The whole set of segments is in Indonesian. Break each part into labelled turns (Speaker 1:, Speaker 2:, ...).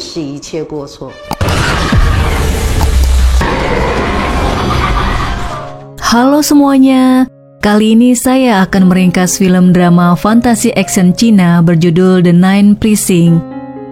Speaker 1: 视一切过错。
Speaker 2: Halo semuanya, kali ini saya akan meringkas film drama fantasi action Cina berjudul The Nine Precinct.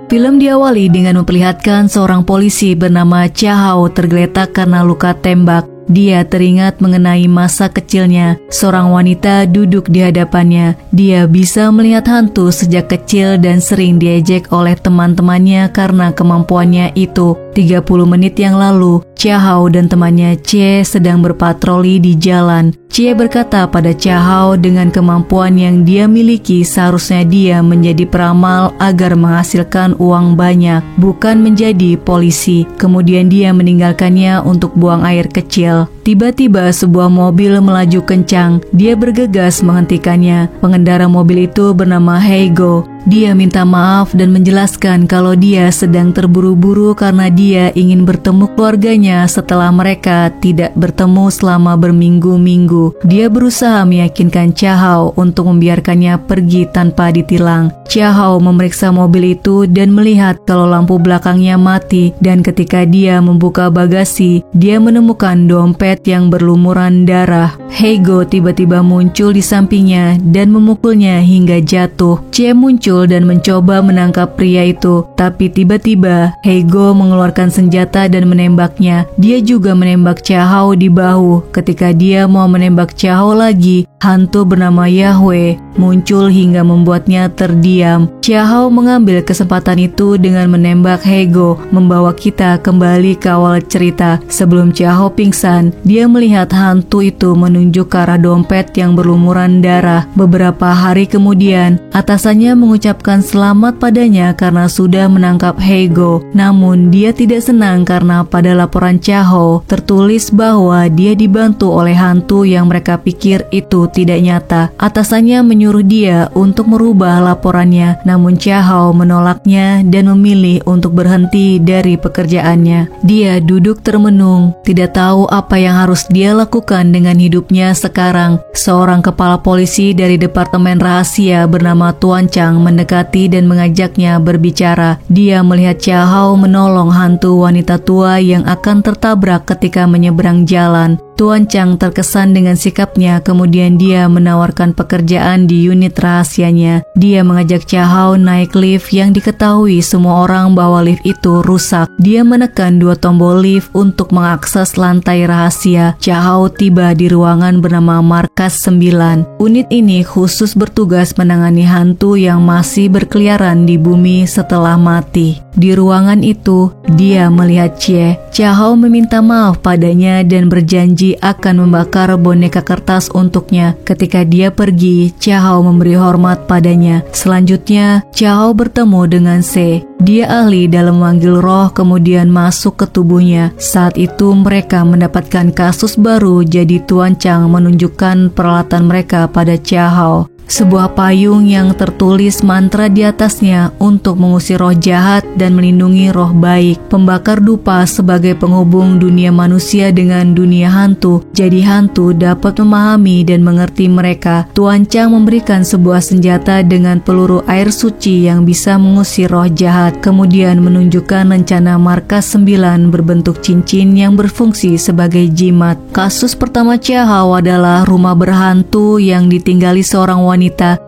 Speaker 2: Film diawali dengan memperlihatkan seorang polisi bernama Chia Hao tergeletak karena luka tembak. Dia teringat mengenai masa kecilnya. Seorang wanita duduk di hadapannya. Dia bisa melihat hantu sejak kecil dan sering diejek oleh teman-temannya karena kemampuannya itu. 30 menit yang lalu, Chia Hao dan temannya Cie sedang berpatroli di jalan. Cie berkata pada Chia Hao dengan kemampuan yang dia miliki seharusnya dia menjadi peramal agar menghasilkan uang banyak, bukan menjadi polisi. Kemudian dia meninggalkannya untuk buang air kecil. Tiba-tiba sebuah mobil melaju kencang. Dia bergegas menghentikannya. Pengendara mobil itu bernama Heigo. Dia minta maaf dan menjelaskan kalau dia sedang terburu-buru karena dia ingin bertemu keluarganya setelah mereka tidak bertemu selama berminggu-minggu. Dia berusaha meyakinkan Chia Hao untuk membiarkannya pergi tanpa ditilang. Chia Hao memeriksa mobil itu dan melihat kalau lampu belakangnya mati, dan ketika dia membuka bagasi, dia menemukan dompet yang berlumuran darah. Heigo tiba-tiba muncul di sampingnya dan memukulnya hingga jatuh. Cie muncul dan mencoba menangkap pria itu, tapi tiba-tiba Heigo mengeluarkan senjata dan menembaknya. Dia juga menembak Chia Hao di bahu. Ketika dia mau menembak Chia Hao lagi, hantu bernama Yahweh muncul hingga membuatnya terdiam. Chia Hao mengambil kesempatan itu dengan menembak Heigo, membawa kita kembali ke awal cerita. Sebelum Chia Hao pingsan, dia melihat hantu itu menunjuk ke arah dompet yang berlumuran darah. Beberapa hari kemudian, atasannya mengucapkan selamat padanya karena sudah menangkap Heigo. Namun dia tidak senang karena pada laporan Chia Hao tertulis bahwa dia dibantu oleh hantu yang mereka pikir itu tidak nyata. Atasannya menyuruh dia untuk merubah laporannya, namun Chia Hao menolaknya dan memilih untuk berhenti dari pekerjaannya. Dia duduk termenung, tidak tahu apa yang harus dia lakukan dengan hidupnya sekarang. Seorang kepala polisi dari Departemen Rahasia bernama Tuan Chang mendekati dan mengajaknya berbicara. Dia melihat Chia Hao menolong hantu wanita tua yang akan tertabrak ketika menyeberang jalan. Tuan Chang terkesan dengan sikapnya, kemudian dia menawarkan pekerjaan di unit rahasianya. Dia mengajak Chia Hao naik lift yang diketahui semua orang bahwa lift itu rusak. Dia menekan 2 tombol lift untuk mengakses lantai rahasia. Chia Hao tiba di ruangan bernama Markas 9. Unit ini khusus bertugas menangani hantu yang masih berkeliaran di bumi setelah mati. Di ruangan itu, dia melihat Cie. Chia Hao meminta maaf padanya dan berjanji akan membakar boneka kertas untuknya. Ketika dia pergi, Chia Hao memberi hormat padanya. Selanjutnya, Chia Hao bertemu dengan Se. Dia ahli dalam memanggil roh kemudian masuk ke tubuhnya. Saat itu mereka mendapatkan kasus baru, jadi Tuan Chang menunjukkan peralatan mereka pada Chia Hao. Sebuah payung yang tertulis mantra di atasnya untuk mengusir roh jahat dan melindungi roh baik. Pembakar dupa sebagai penghubung dunia manusia dengan dunia hantu. Jadi hantu dapat memahami dan mengerti mereka. Tuan Chang memberikan sebuah senjata dengan peluru air suci yang bisa mengusir roh jahat. Kemudian menunjukkan rencana Markas 9 berbentuk cincin yang berfungsi sebagai jimat. Kasus pertama Chia Hao adalah rumah berhantu yang ditinggali seorang wanita.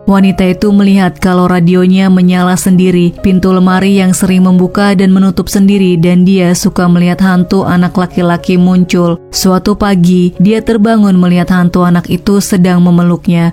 Speaker 2: Wanita itu melihat kalau radionya menyala sendiri, pintu lemari yang sering membuka dan menutup sendiri, dan dia suka melihat hantu anak laki-laki muncul. Suatu pagi, dia terbangun melihat hantu anak itu sedang memeluknya.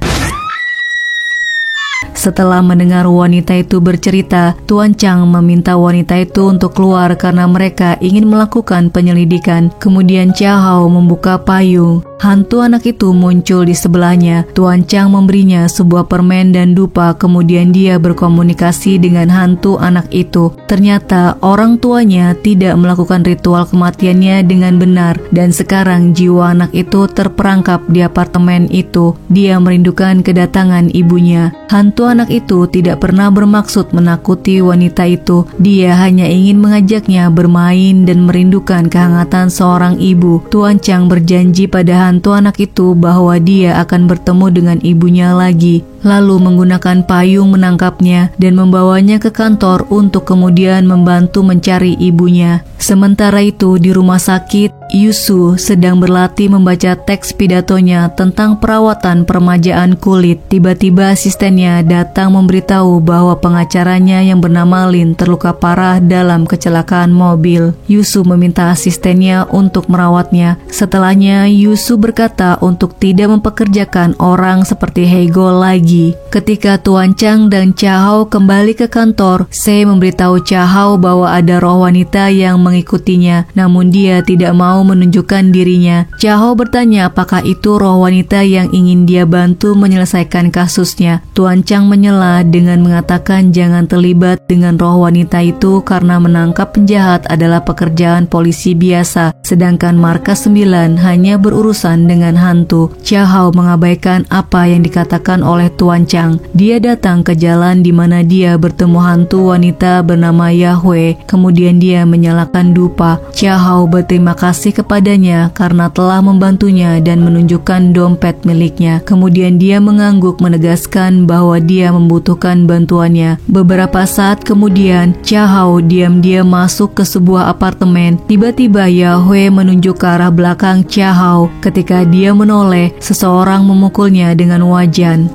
Speaker 2: Setelah mendengar wanita itu bercerita, Tuan Chang meminta wanita itu untuk keluar karena mereka ingin melakukan penyelidikan. Kemudian Chia Hao membuka payung. Hantu anak itu muncul di sebelahnya. Tuan Chang memberinya sebuah permen dan dupa, kemudian dia berkomunikasi dengan hantu anak itu. Ternyata orang tuanya tidak melakukan ritual kematiannya dengan benar, dan sekarang jiwa anak itu terperangkap di apartemen itu. Dia merindukan kedatangan ibunya. Hantu anak itu tidak pernah bermaksud menakuti wanita itu. Dia hanya ingin mengajaknya bermain dan merindukan kehangatan seorang ibu. Tuan Chang berjanji pada hantu anak itu bahwa dia akan bertemu dengan ibunya lagi. lalu menggunakan payung menangkapnya dan membawanya ke kantor untuk kemudian membantu mencari ibunya. Sementara itu di rumah sakit, Yusu sedang berlatih membaca teks pidatonya tentang perawatan peremajaan kulit. Tiba-tiba asistennya datang memberitahu bahwa pengacaranya yang bernama Lin terluka parah dalam kecelakaan mobil. Yusu meminta asistennya untuk merawatnya. Setelahnya, Yusu berkata untuk tidak mempekerjakan orang seperti Heigo lagi. Ketika Tuan Chang dan Chahao kembali ke kantor, Se memberitahu Chahao bahwa ada roh wanita yang mengikutinya, namun dia tidak mau menunjukkan dirinya. Chahao bertanya apakah itu roh wanita yang ingin dia bantu menyelesaikan kasusnya. Tuan Chang menyela dengan mengatakan jangan terlibat dengan roh wanita itu karena menangkap penjahat adalah pekerjaan polisi biasa, sedangkan Markas 9 hanya berurusan dengan hantu. Chahao mengabaikan apa yang dikatakan oleh Tuan Chang. Dia datang ke jalan di mana dia bertemu hantu wanita bernama Yahweh. Kemudian dia menyalakan dupa. Chahao berterima kasih kepadanya karena telah membantunya dan menunjukkan dompet miliknya. Kemudian dia mengangguk menegaskan bahwa dia membutuhkan bantuannya. Beberapa saat kemudian, Chahao diam-diam masuk ke sebuah apartemen. Tiba-tiba Yahweh menunjuk ke arah belakang Chahao. Ketika dia menoleh, seseorang memukulnya dengan wajan.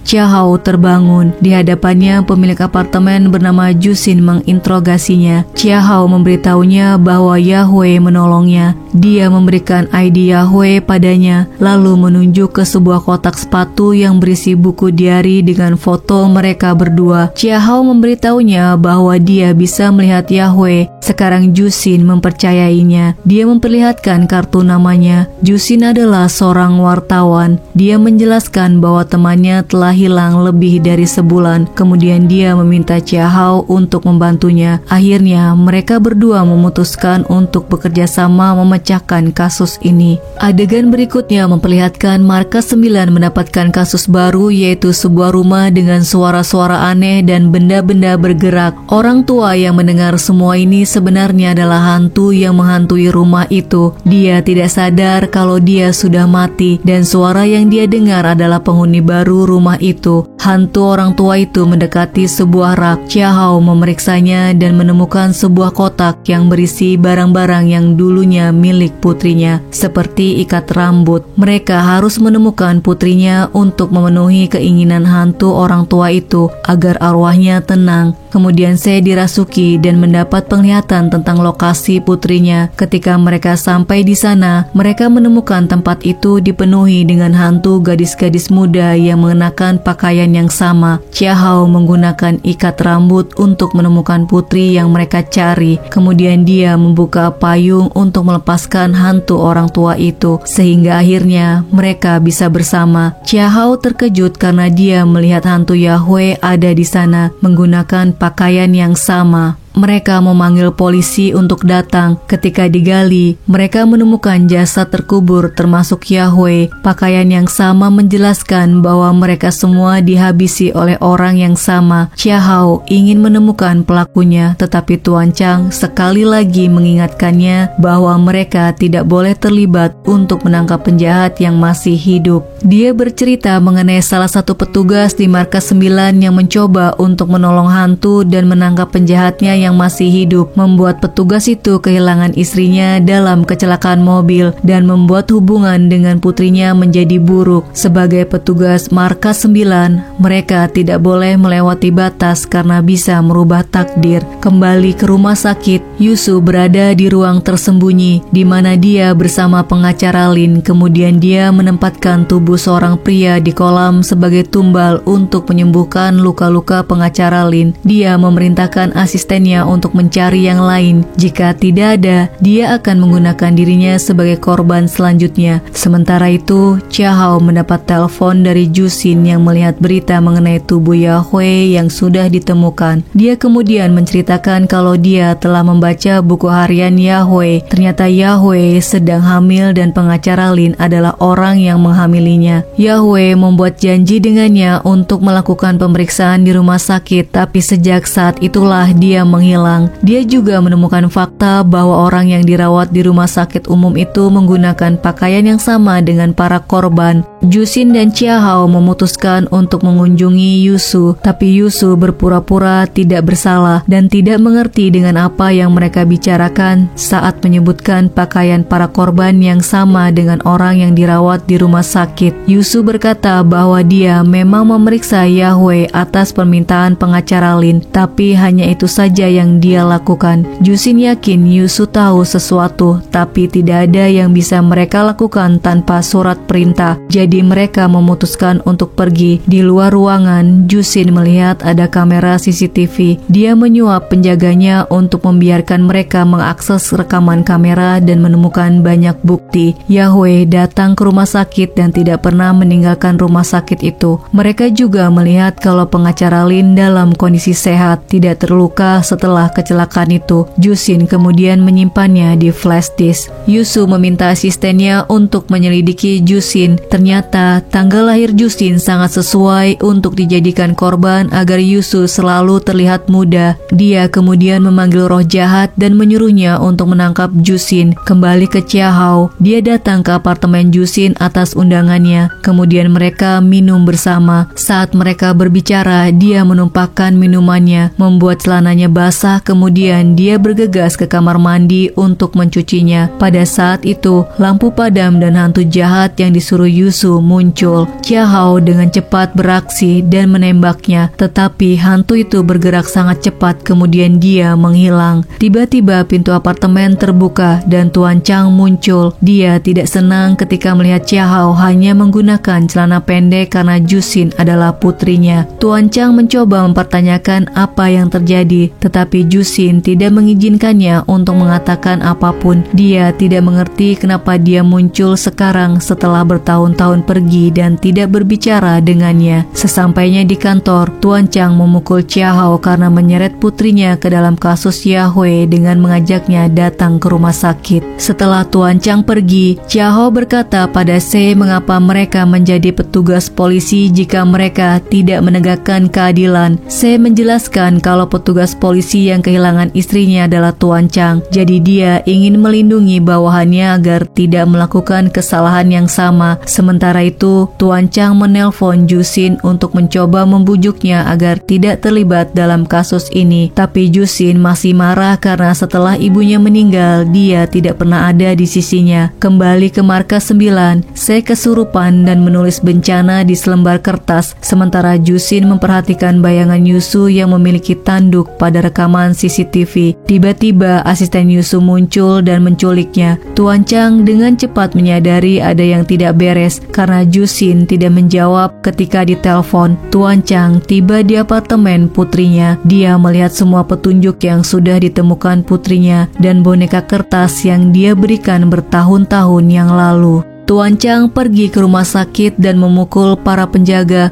Speaker 2: Chahao terbangun. Di hadapannya pemilik apartemen bernama Jusin menginterogasinya. Chahao memberitahunya bahwa Yahweh menolongnya. Dia memberikan ID Yahweh padanya, lalu menunjuk ke sebuah kotak sepatu yang berisi buku diari dengan foto mereka berdua. Chahao memberitahunya bahwa dia bisa melihat Yahweh. Sekarang Jusin mempercayainya. Dia memperlihatkan kartu namanya. Jusin adalah seorang wartawan. Dia menjelaskan bahwa temannya telah hilang lebih dari sebulan. Kemudian dia meminta Chahao untuk membantunya. Akhirnya mereka berdua memutuskan untuk bekerja sama memecahkan kasus ini. Adegan berikutnya memperlihatkan Markas 9 mendapatkan kasus baru, yaitu sebuah rumah dengan suara-suara aneh dan benda-benda bergerak. Orang tua yang mendengar semua ini sebenarnya adalah hantu yang menghantui rumah itu. Dia tidak sadar kalau dia sudah mati dan suara yang dia dengar adalah penghuni baru rumah itu. Hantu orang tua itu mendekati sebuah rak. Chahao memeriksanya dan menemukan sebuah kotak yang berisi barang-barang yang dulunya milik putrinya, seperti ikat rambut. Mereka harus menemukan putrinya untuk memenuhi keinginan hantu orang tua itu agar arwahnya tenang. Kemudian saya dirasuki dan mendapat penglihatan tentang lokasi putrinya. Ketika mereka sampai di sana, mereka menemukan tempat itu dipenuhi dengan hantu gadis-gadis muda yang mengenakan pakaian yang sama. Chahao menggunakan ikat rambut untuk menemukan putri yang mereka cari. Kemudian dia membuka payung untuk melepaskan hantu orang tua itu, sehingga akhirnya mereka bisa bersama. Chahao terkejut karena dia melihat hantu Yahweh ada di sana menggunakan pakaian yang sama. Mereka memanggil polisi untuk datang. Ketika digali, mereka menemukan jasad terkubur termasuk Yahweh. Pakaian yang sama menjelaskan bahwa mereka semua dihabisi oleh orang yang sama. Chahao ingin menemukan pelakunya, tetapi Tuan Chang sekali lagi mengingatkannya bahwa mereka tidak boleh terlibat untuk menangkap penjahat yang masih hidup. Dia bercerita mengenai salah satu petugas di Markas 9 yang mencoba untuk menolong hantu dan menangkap penjahatnya yang masih hidup, membuat petugas itu kehilangan istrinya dalam kecelakaan mobil dan membuat hubungan dengan putrinya menjadi buruk. Sebagai petugas Markas 9, mereka tidak boleh melewati batas karena bisa merubah takdir. Kembali ke rumah sakit, Yusu berada di ruang tersembunyi di mana dia bersama pengacara Lin. Kemudian dia menempatkan tubuh seorang pria di kolam sebagai tumbal untuk menyembuhkan luka-luka pengacara Lin. Dia memerintahkan asistennya untuk mencari yang lain. Jika tidak ada, dia akan menggunakan dirinya sebagai korban selanjutnya. Sementara itu, Chahao mendapat telepon dari Jusin yang melihat berita mengenai tubuh Yahweh yang sudah ditemukan. Dia kemudian menceritakan kalau dia telah membaca buku harian Yahweh. Ternyata Yahweh sedang hamil dan pengacara Lin adalah orang yang menghamilinya. Yahweh membuat janji dengannya untuk melakukan pemeriksaan di rumah sakit, tapi sejak saat itulah dia menghilang. Dia juga menemukan fakta bahwa orang yang dirawat di rumah sakit umum itu menggunakan pakaian yang sama dengan para korban. Jusin dan Chia Hao memutuskan untuk mengunjungi Yusu, tapi Yusu berpura-pura tidak bersalah dan tidak mengerti dengan apa yang mereka bicarakan saat menyebutkan pakaian para korban yang sama dengan orang yang dirawat di rumah sakit. Yusu berkata bahwa dia memang memeriksa Yahweh atas permintaan pengacara Lin, tapi hanya itu saja yang dia lakukan. Jusin yakin Yusu tahu sesuatu, tapi tidak ada yang bisa mereka lakukan tanpa surat perintah. Jadi mereka memutuskan untuk pergi. Di luar ruangan, Jusin melihat ada kamera CCTV. Dia menyuap penjaganya untuk membiarkan mereka mengakses rekaman kamera dan menemukan banyak bukti. Yahweh datang ke rumah sakit dan tidak pernah meninggalkan rumah sakit itu. Mereka juga melihat kalau pengacara Lin dalam kondisi sehat, tidak terluka setelah kecelakaan itu. Jusin kemudian menyimpannya di flash disk. Yusu meminta asistennya untuk menyelidiki Jusin. Ternyata tanggal lahir Jusin sangat sesuai untuk dijadikan korban agar Yusu selalu terlihat muda. Dia kemudian memanggil roh jahat dan menyuruhnya untuk menangkap Jusin. Kembali ke Chia Hao, dia datang ke apartemen Jusin atas undangannya. Kemudian mereka minum bersama. Saat mereka berbicara, dia menumpahkan minumannya, membuat celananya basah. Kemudian dia bergegas ke kamar mandi untuk mencucinya. Pada saat itu, lampu padam dan hantu jahat yang disuruh Yusu muncul. Chia Hao dengan cepat beraksi dan menembaknya, tetapi hantu itu bergerak sangat cepat, kemudian dia menghilang. Tiba-tiba pintu apartemen terbuka dan Tuan Chang muncul. Dia tidak senang ketika melihat Chia Hao hanya menggunakan celana pendek karena Jusin adalah putrinya. Tuan Chang mencoba mempertanyakan apa yang terjadi, tetapi Jusin tidak mengizinkannya untuk mengatakan apapun. Dia tidak mengerti kenapa dia muncul sekarang setelah bertahun-tahun pergi dan tidak berbicara dengannya. Sesampainya di kantor, Tuan Chang memukul Chia Hao karena menyeret putrinya ke dalam kasus Yahweh dengan mengajaknya datang ke rumah sakit. Setelah Tuan Chang pergi, Chia Hao berkata pada Se mengapa mereka menjadi petugas polisi jika mereka tidak menegakkan keadilan. Se menjelaskan kalau petugas polisi yang kehilangan istrinya adalah Tuan Chang. Jadi dia ingin melindungi bawahannya agar tidak melakukan kesalahan yang sama. Sementara itu, Tuan Chang menelpon Jusin untuk mencoba membujuknya agar tidak terlibat dalam kasus ini. Tapi Jusin masih marah karena setelah ibunya meninggal, dia tidak pernah ada di sisinya. Kembali ke markas 9, Se kesurupan dan menulis bencana di selembar kertas, sementara Jusin memperhatikan bayangan Yusu yang memiliki tanduk pada rekaman CCTV. Tiba-tiba asisten Yusu muncul dan menculiknya. Tuan Chang dengan cepat menyadari ada yang tidak beres karena Jusin tidak menjawab ketika ditelepon. Tuan Chang tiba di apartemen putrinya. Dia melihat semua petunjuk yang sudah ditemukan putrinya dan boneka kertas yang dia berikan bertahun-tahun yang lalu. Tuan Chang pergi ke rumah sakit dan memukul para penjaga.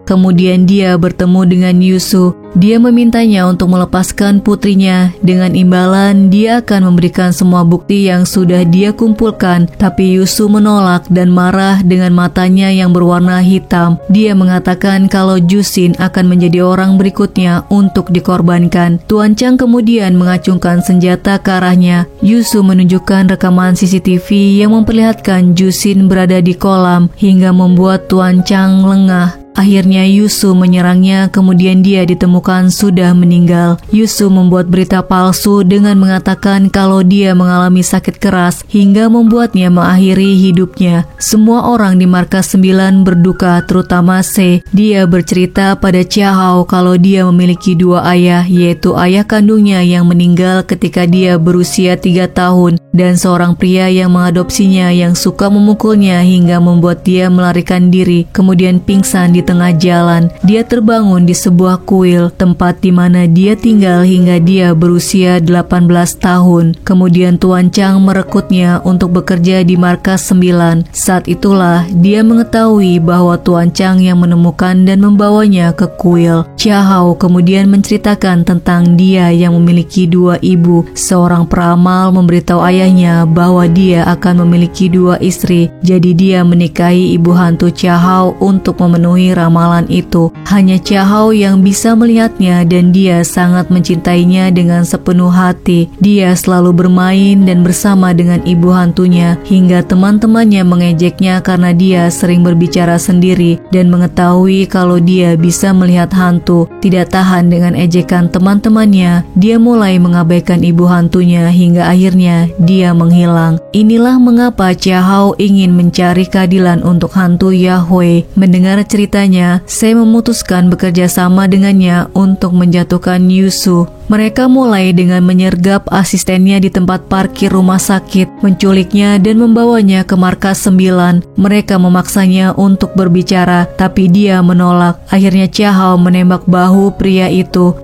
Speaker 2: Kemudian dia bertemu dengan Yusu. Dia memintanya untuk melepaskan putrinya. Dengan imbalan, dia akan memberikan semua bukti yang sudah dia kumpulkan. Tapi Yusu menolak dan marah dengan matanya yang berwarna hitam. Dia mengatakan kalau Jusin akan menjadi orang berikutnya untuk dikorbankan. Tuan Chang kemudian mengacungkan senjata ke arahnya. Yusu menunjukkan rekaman CCTV yang memperlihatkan Jusin berada di kolam hingga membuat Tuan Chang lengah. Akhirnya Yusu menyerangnya, kemudian dia ditemukan sudah meninggal. Yusu membuat berita palsu dengan mengatakan kalau dia mengalami sakit keras hingga membuatnya mengakhiri hidupnya. Semua orang di markas 9 berduka, terutama Se. Dia bercerita pada Chia Hao kalau dia memiliki 2 ayah, yaitu ayah kandungnya yang meninggal ketika dia berusia 3 tahun dan seorang pria yang mengadopsinya yang suka memukulnya hingga membuat dia melarikan diri, kemudian pingsan di tengah jalan. Dia terbangun di sebuah kuil, tempat di mana dia tinggal hingga dia berusia 18 tahun. Kemudian Tuan Chang merekrutnya untuk bekerja di markas 9. Saat itulah dia mengetahui bahwa Tuan Chang yang menemukan dan membawanya ke kuil. Chia Hao kemudian menceritakan tentang dia yang memiliki 2 ibu. Seorang peramal memberitahu ayah ayahnya bahwa dia akan memiliki 2 istri. Jadi dia menikahi ibu hantu Chia Hao untuk memenuhi ramalan itu. Hanya Chia Hao yang bisa melihatnya dan dia sangat mencintainya dengan sepenuh hati. Dia selalu bermain dan bersama dengan ibu hantunya hingga teman-temannya mengejeknya karena dia sering berbicara sendiri dan mengetahui kalau dia bisa melihat hantu. Tidak tahan dengan ejekan teman-temannya, dia mulai mengabaikan ibu hantunya hingga akhirnya dia menghilang. Inilah mengapa Chia Hao ingin mencari keadilan untuk hantu Yahweh. Mendengar ceritanya, saya memutuskan bekerja sama dengannya untuk menjatuhkan Yusu. Mereka mulai dengan menyergap asistennya di tempat parkir rumah sakit, menculiknya dan membawanya ke markas 9. Mereka memaksanya untuk berbicara, tapi dia menolak. Akhirnya Chia Hao menembak bahu pria itu.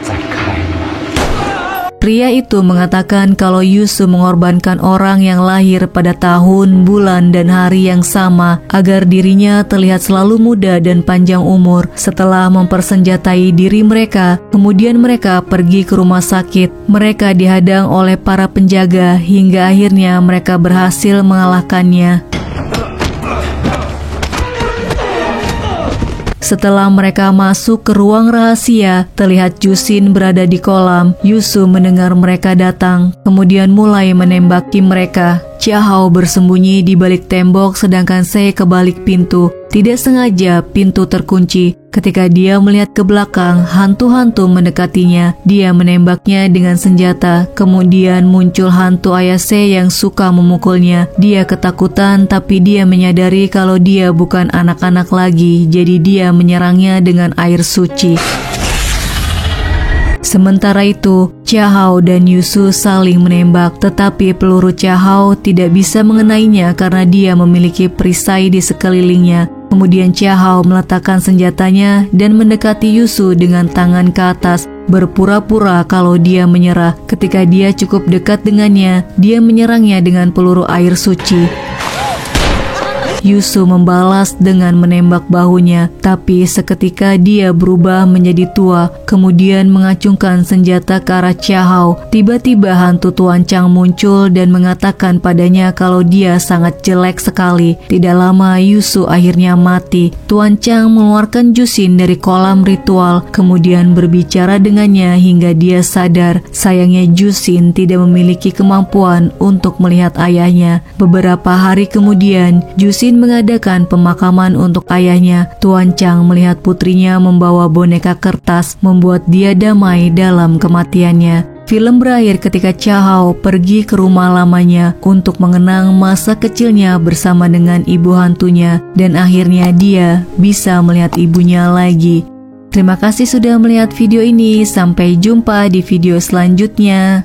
Speaker 2: Pria itu mengatakan kalau Yusu mengorbankan orang yang lahir pada tahun, bulan, dan hari yang sama agar dirinya terlihat selalu muda dan panjang umur. Setelah mempersenjatai diri mereka, kemudian mereka pergi ke rumah sakit. Mereka dihadang oleh para penjaga hingga akhirnya mereka berhasil mengalahkannya. Setelah mereka masuk ke ruang rahasia, terlihat Jusin berada di kolam. Yusu mendengar mereka datang, kemudian mulai menembaki mereka. Chia Hao bersembunyi di balik tembok sedangkan Sei ke balik pintu. Tidak sengaja pintu terkunci. Ketika dia melihat ke belakang, hantu-hantu mendekatinya. Dia menembaknya dengan senjata. Kemudian muncul hantu ayah Sei yang suka memukulnya. Dia ketakutan tapi dia menyadari kalau dia bukan anak-anak lagi. Jadi dia menyerangnya dengan air suci. Sementara itu, Chia Hao dan Yusu saling menembak, tetapi peluru Chia Hao tidak bisa mengenainya karena dia memiliki perisai di sekelilingnya. Kemudian Chia Hao meletakkan senjatanya dan mendekati Yusu dengan tangan ke atas, berpura-pura kalau dia menyerah. Ketika dia cukup dekat dengannya, dia menyerangnya dengan peluru air suci. Yusu membalas dengan menembak bahunya, tapi seketika dia berubah menjadi tua, kemudian mengacungkan senjata ke arah Chia Hao. Tiba-tiba hantu Tuan Chang muncul dan mengatakan padanya kalau dia sangat jelek sekali. Tidak lama Yusu akhirnya mati. Tuan Chang mengeluarkan Jusin dari kolam ritual, kemudian berbicara dengannya hingga dia sadar. Sayangnya Jusin tidak memiliki kemampuan untuk melihat ayahnya. Beberapa hari kemudian, Jusin mengadakan pemakaman untuk ayahnya. Tuan Chang melihat putrinya membawa boneka kertas, membuat dia damai dalam kematiannya. Film berakhir ketika Chia Hao pergi ke rumah lamanya untuk mengenang masa kecilnya bersama dengan ibu hantunya, dan akhirnya dia bisa melihat ibunya lagi. Terima kasih sudah melihat video ini. Sampai jumpa di video selanjutnya.